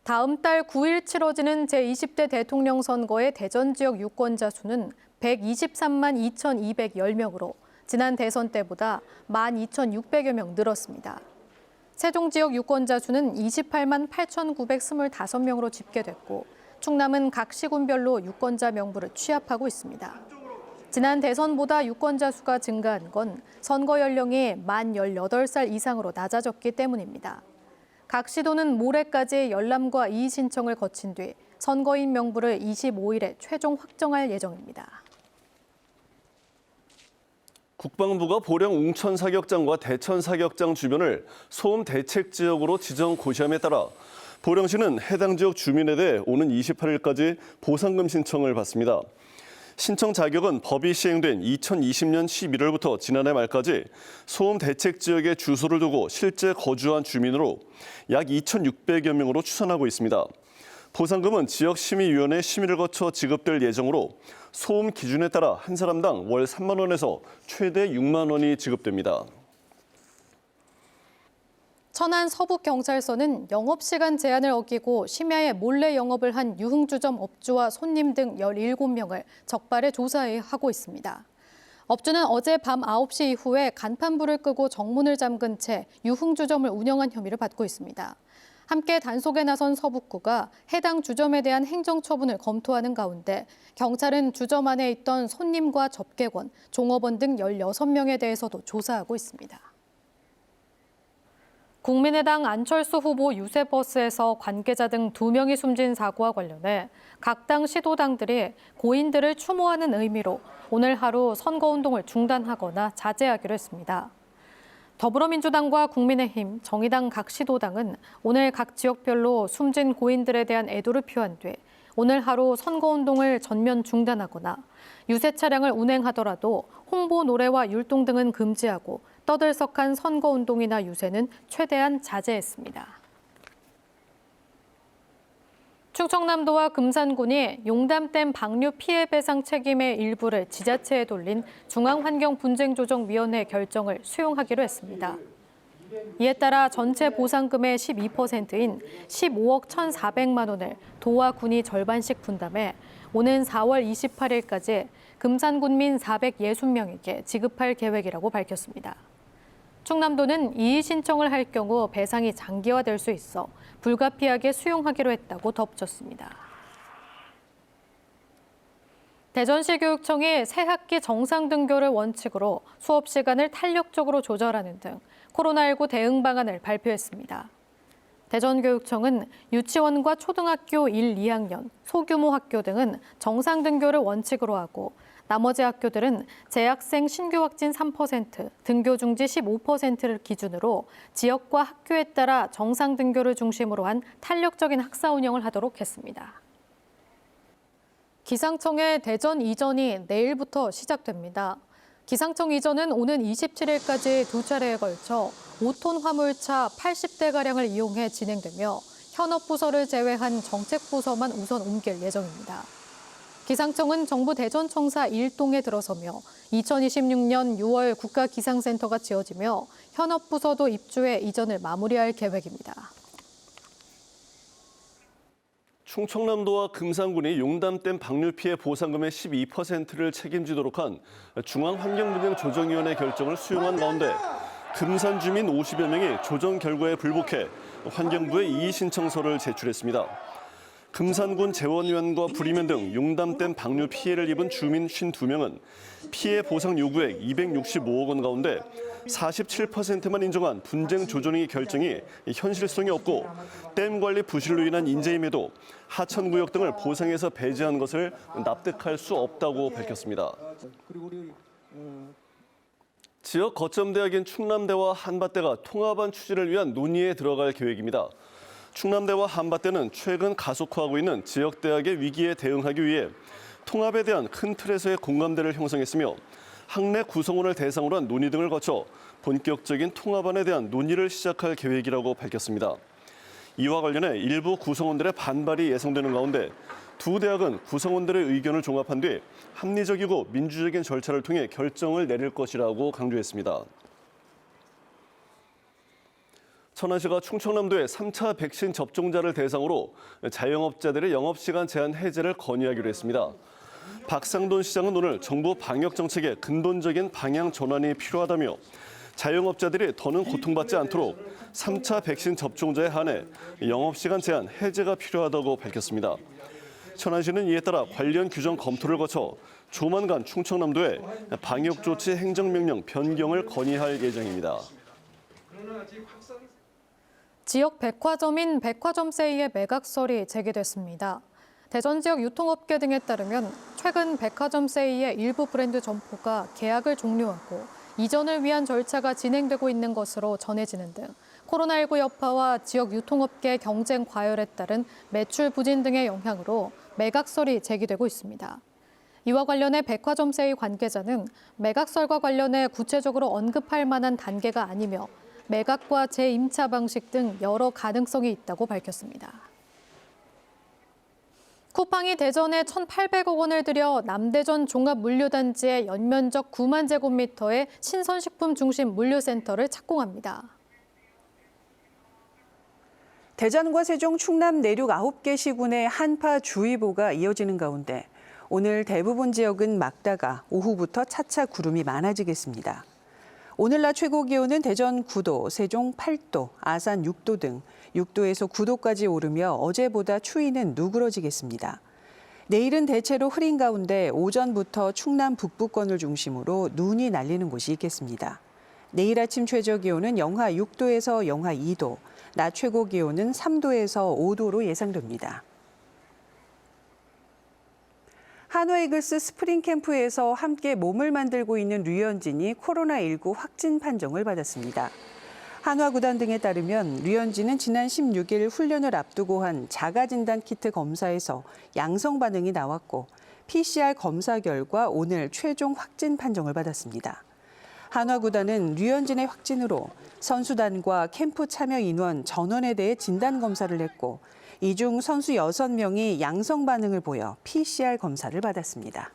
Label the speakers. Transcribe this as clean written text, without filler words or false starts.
Speaker 1: 다음 달 9일 치러지는 제20대 대통령 선거의 대전 지역 유권자 수는 123만 2,210명으로 지난 대선 때보다 12,600여 명 늘었습니다. 세종 지역 유권자 수는 28만 8,925명으로 집계됐고 충남은 각 시군별로 유권자 명부를 취합하고 있습니다. 지난 대선보다 유권자 수가 증가한 건 선거 연령이 만 18살 이상으로 낮아졌기 때문입니다. 각 시도는 모레까지 열람과 이의 신청을 거친 뒤 선거인 명부를 25일에 최종 확정할 예정입니다.
Speaker 2: 국방부가 보령 웅천 사격장과 대천 사격장 주변을 소음 대책 지역으로 지정 고시함에 따라 보령시는 해당 지역 주민에 대해 오는 28일까지 보상금 신청을 받습니다. 신청 자격은 법이 시행된 2020년 11월부터 지난해 말까지 소음 대책 지역에 주소를 두고 실제 거주한 주민으로 약 2,600여 명으로 추산하고 있습니다. 보상금은 지역심의위원회 심의를 거쳐 지급될 예정으로 소음 기준에 따라 한 사람당 월 3만 원에서 최대 6만 원이 지급됩니다.
Speaker 1: 천안 서북경찰서는 영업시간 제한을 어기고 심야에 몰래 영업을 한 유흥주점 업주와 손님 등 17명을 적발해 조사하고 있습니다. 업주는 어제 밤 9시 이후에 간판불을 끄고 정문을 잠근 채 유흥주점을 운영한 혐의를 받고 있습니다. 함께 단속에 나선 서북구가 해당 주점에 대한 행정처분을 검토하는 가운데 경찰은 주점 안에 있던 손님과 접객원, 종업원 등 16명에 대해서도 조사하고 있습니다. 국민의당 안철수 후보 유세버스에서 관계자 등 2명이 숨진 사고와 관련해 각 당 시도당들이 고인들을 추모하는 의미로 오늘 하루 선거운동을 중단하거나 자제하기로 했습니다. 더불어민주당과 국민의힘, 정의당 각 시도당은 오늘 각 지역별로 숨진 고인들에 대한 애도를 표한 뒤 오늘 하루 선거운동을 전면 중단하거나 유세 차량을 운행하더라도 홍보 노래와 율동 등은 금지하고 떠들썩한 선거운동이나 유세는 최대한 자제했습니다. 충청남도와 금산군이 용담댐 방류 피해 배상 책임의 일부를 지자체에 돌린 중앙환경분쟁조정위원회 결정을 수용하기로 했습니다. 이에 따라 전체 보상금의 12%인 15억 1,400만 원을 도와 군이 절반씩 분담해 오는 4월 28일까지 금산군민 460명에게 지급할 계획이라고 밝혔습니다. 충남도는 이의 신청을 할 경우 배상이 장기화될 수 있어 불가피하게 수용하기로 했다고 덧붙였습니다. 대전시 교육청이 새학기 정상 등교를 원칙으로 수업 시간을 탄력적으로 조절하는 등 코로나19 대응 방안을 발표했습니다. 대전교육청은 유치원과 초등학교 1, 2학년, 소규모 학교 등은 정상 등교를 원칙으로 하고 나머지 학교들은 재학생 신규 확진 3%, 등교 중지 15%를 기준으로 지역과 학교에 따라 정상 등교를 중심으로 한 탄력적인 학사 운영을 하도록 했습니다. 기상청의 대전 이전이 내일부터 시작됩니다. 기상청 이전은 오는 27일까지 두 차례에 걸쳐 5톤 화물차 80대가량을 이용해 진행되며 현업부서를 제외한 정책부서만 우선 옮길 예정입니다. 기상청은 정부 대전청사 1동에 들어서며 2026년 6월 국가기상센터가 지어지며 현업부서도 입주해 이전을 마무리할 계획입니다.
Speaker 2: 충청남도와 금산군이 용담댐 방류 피해 보상금의 12%를 책임지도록 한 중앙환경분쟁조정위원회 결정을 수용한 가운데 금산 주민 50여 명이 조정 결과에 불복해 환경부에 이의 신청서를 제출했습니다. 금산군 재원위원과 부리면 등 용담댐 방류 피해를 입은 주민 52명은 피해 보상 요구액 265억 원 가운데 47%만 인정한 분쟁 조정위 결정이 현실성이 없고 댐 관리 부실로 인한 인재임에도 하천구역 등을 보상해서 배제한 것을 납득할 수 없다고 밝혔습니다. 지역 거점대학인 충남대와 한밭대가 통합안 추진을 위한 논의에 들어갈 계획입니다. 충남대와 한밭대는 최근 가속화하고 있는 지역대학의 위기에 대응하기 위해 통합에 대한 큰 틀에서의 공감대를 형성했으며 학내 구성원을 대상으로 한 논의 등을 거쳐 본격적인 통합안에 대한 논의를 시작할 계획이라고 밝혔습니다. 이와 관련해 일부 구성원들의 반발이 예상되는 가운데 두 대학은 구성원들의 의견을 종합한 뒤 합리적이고 민주적인 절차를 통해 결정을 내릴 것이라고 강조했습니다. 천안시가 충청남도의 3차 백신 접종자를 대상으로 자영업자들의 영업시간 제한 해제를 건의하기로 했습니다. 박상돈 시장은 오늘 정부 방역 정책의 근본적인 방향 전환이 필요하다며 자영업자들이 더는 고통받지 않도록 3차 백신 접종자에 한해 영업시간 제한 해제가 필요하다고 밝혔습니다. 천안시는 이에 따라 관련 규정 검토를 거쳐 조만간 충청남도에 방역조치 행정명령 변경을 건의할 예정입니다.
Speaker 1: 지역 백화점인 백화점세이의 매각설이 제기됐습니다. 대전 지역 유통업계 등에 따르면 최근 백화점세이의 일부 브랜드 점포가 계약을 종료하고 이전을 위한 절차가 진행되고 있는 것으로 전해지는 등 코로나19 여파와 지역 유통업계 경쟁 과열에 따른 매출 부진 등의 영향으로 매각설이 제기되고 있습니다. 이와 관련해 백화점세이 관계자는 매각설과 관련해 구체적으로 언급할 만한 단계가 아니며 매각과 재임차 방식 등 여러 가능성이 있다고 밝혔습니다. 쿠팡이 대전에 1,800억 원을 들여 남대전 종합물류단지의 연면적 9만 제곱미터의 신선식품 중심 물류센터를 착공합니다.
Speaker 3: 대전과 세종, 충남 내륙 9개 시군의 한파주의보가 이어지는 가운데 오늘 대부분 지역은 맑다가 오후부터 차차 구름이 많아지겠습니다. 오늘 낮 최고 기온은 대전 9도, 세종 8도, 아산 6도 등 6도에서 9도까지 오르며 어제보다 추위는 누그러지겠습니다. 내일은 대체로 흐린 가운데 오전부터 충남 북부권을 중심으로 눈이 날리는 곳이 있겠습니다. 내일 아침 최저 기온은 영하 6도에서 영하 2도, 낮 최고 기온은 3도에서 5도로 예상됩니다. 한화 이글스 스프링 캠프에서 함께 몸을 만들고 있는 류현진이 코로나19 확진 판정을 받았습니다. 한화 구단 등에 따르면 류현진은 지난 16일 훈련을 앞두고 한 자가진단 키트 검사에서 양성 반응이 나왔고 PCR 검사 결과 오늘 최종 확진 판정을 받았습니다. 한화 구단은 류현진의 확진으로 선수단과 캠프 참여 인원 전원에 대해 진단 검사를 했고 이 중 선수 6명이 양성 반응을 보여 PCR 검사를 받았습니다.